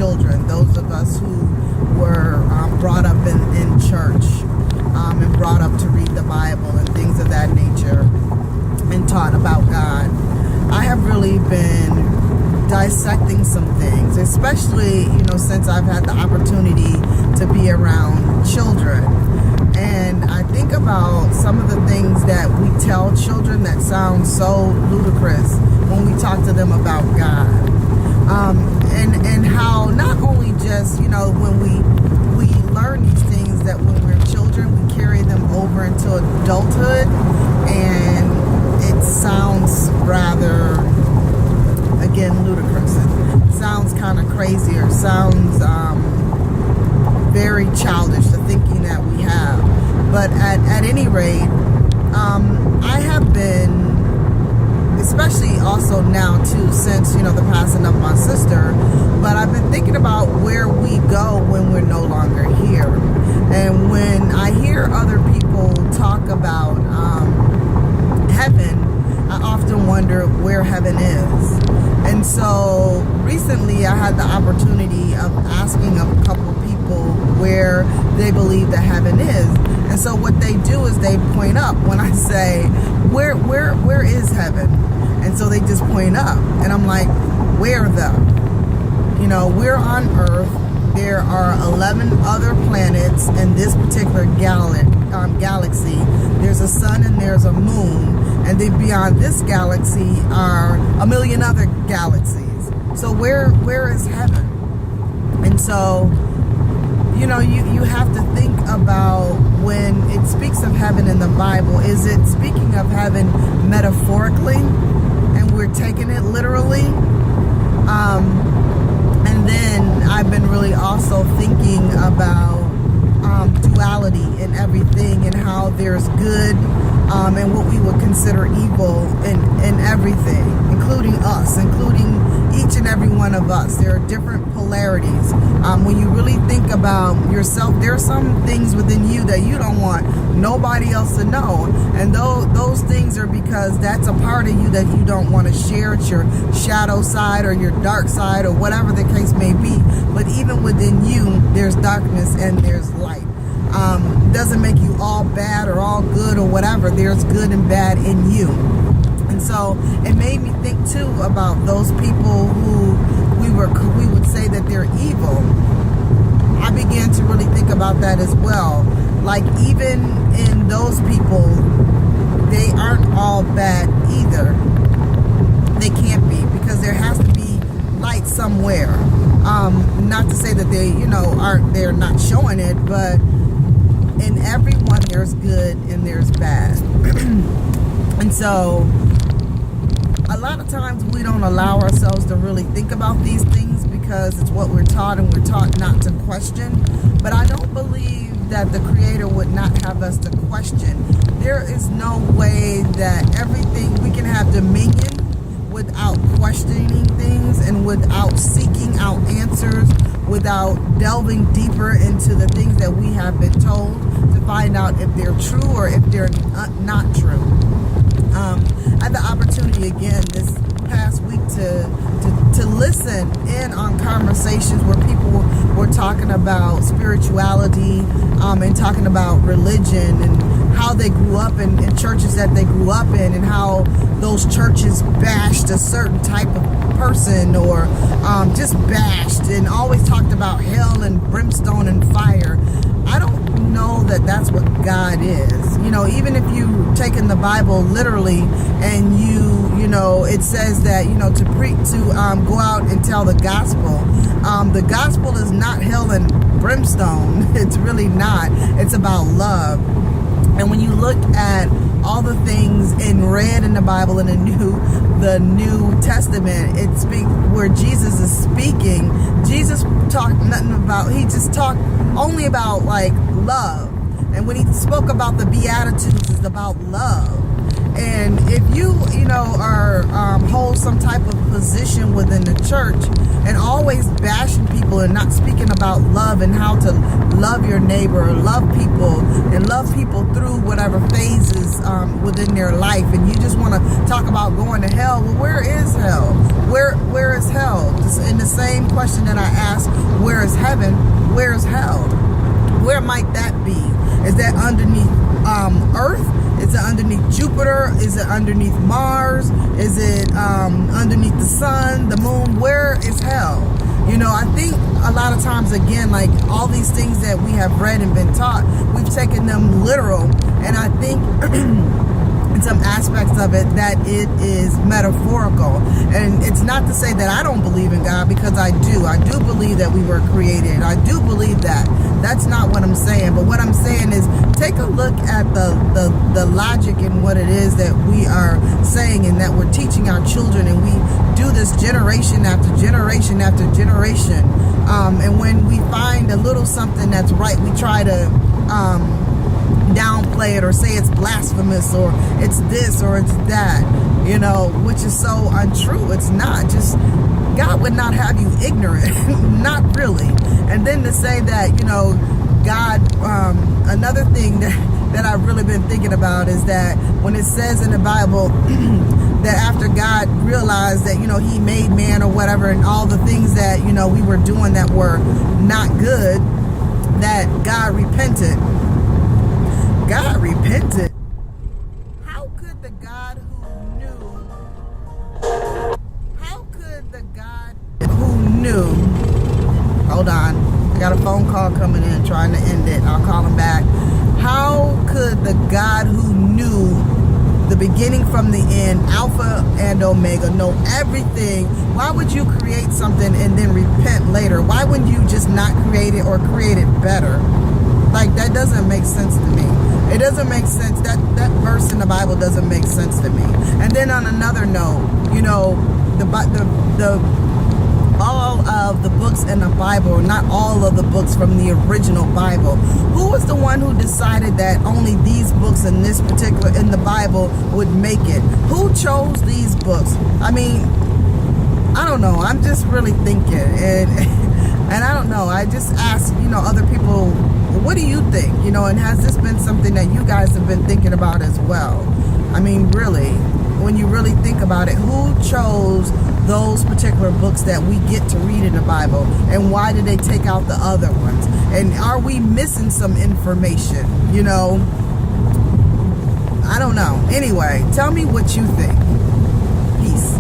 children, those of us who were brought up in church and brought up to read the Bible and things of that nature and taught about God. I have really been dissecting some things, especially, since I've had the opportunity to be around children. And I think about some of the things that we tell children that sound so ludicrous when we talk to them about God. And how not only just, when we learn these things, that when we're children, we carry them over into adulthood, and it sounds rather, again, ludicrous. It sounds kind of crazy, or sounds very childish, the thinking that we have. But at any rate, I have been, especially also now too, since the passing of my sister, but I've been thinking about where we go when we're no longer here. And when I hear other people talk about heaven, I often wonder where heaven is. And so recently I had the opportunity of asking a couple people where they believe that heaven is. And so what they do is they point up when I say, where is heaven? And so they just point up. And I'm like, where though? We're on Earth. There are 11 other planets in this particular galaxy. There's a sun and there's a moon. And then beyond this galaxy are a million other galaxies. So where is heaven? And so, you have to think about when it speaks of heaven in the Bible, is it speaking of heaven metaphorically and we're taking it literally? And then I've been really also thinking about duality in everything, and how there's good and what we would consider evil in everything, including us, including each and every one of us. There are different polarities. When you really think about yourself, there are some things within you that you don't want nobody else to know. And those things are because that's a part of you that you don't want to share. It's your shadow side or your dark side or whatever the case may be. But even within you, there's darkness and there's light. Doesn't make you all bad or all good or whatever. There's good and bad in you. And so it made me think too about those people who we would say that they're evil. I began to really think about that as well. Like, even in those people, they aren't all bad either. They can't be, because there has to be light somewhere. Not to say that they, they're not showing it, but in everyone there's good and there's bad. And so a lot of times we don't allow ourselves to really think about these things because it's what we're taught, and we're taught not to question. But I don't believe that the Creator would not have us to question. There is no way that everything, we can have dominion without questioning things and without seeking out answers, without delving deeper into the things that we have been told to find out if they're true or if they're not true. I had the opportunity again this past week to listen in on conversations where people were talking about spirituality and talking about religion and how they grew up in churches that they grew up in, and how those churches bashed a certain type of person, or just bashed and always talked about hell and brimstone and fire. I don't know that that's what God is. Even if you taken the Bible literally, and it says that to go out and tell the gospel. The gospel is not hell and brimstone. It's really not. It's about love. And when you look at all the things in red in the Bible in the New Testament, it speaks where Jesus is speaking. Jesus talked nothing about. He just talked only about like love. And when he spoke about the Beatitudes, it's about love. And if you hold some type of position within the church and always bashing people and not speaking about love and how to love your neighbor or love people and love people through whatever phases within their life, and you just want to talk about going to hell, well, where is hell? Where is hell? Just in the the same question that I asked, where is heaven? Where is hell? Where might that be? Is that underneath Earth? Is it underneath Jupiter? Is it underneath Mars? Is it underneath the sun, the moon? Where is hell? You know, I think a lot of times, again, like all these things that we have read and been taught, we've taken them literal. And I think in some aspects of it that it is metaphorical. And it's not to say that I don't believe in God, because I do. I do believe that we were created. I do believe that. That's not what I'm saying. But what I'm saying is, take a look at the logic in what it is that we are saying and that we're teaching our children, and we do this generation after generation after generation. And when we find a little something that's right, we try to downplay it or say it's blasphemous or it's this or it's that, you know, which is so untrue. It's not. Just God would not have you ignorant. Not really. And then to say that, you know, God, another thing that I've really been thinking about is that when it says in the Bible that after God realized that, you know, he made man or whatever, and all the things that, you know, we were doing that were not good, that God repented. God repented. How could the God who knew, hold on, I got a phone call coming in trying to end it. I'll call him back. How could the God who knew the beginning from the end, Alpha and Omega, know everything? Why would you create something and then repent later? Why wouldn't you just not create it or create it better? Like, that doesn't make sense to me. It doesn't make sense. That verse in the Bible doesn't make sense to me. And then on another note, you know, all of the books in the Bible, not all of the books from the original Bible, who was the one who decided that only these books in this particular, in the Bible, would make it? Who chose these books? I mean, I don't know. I'm just really thinking, and I don't know. I just ask, you know, other people, what do you think? You know, and has this been something that you guys have been thinking about as well? I mean, really, when you really think about it, who chose those particular books that we get to read in the Bible, and why did they take out the other ones? And are we missing some information? You know, I don't know. Anyway, tell me what you think. Peace.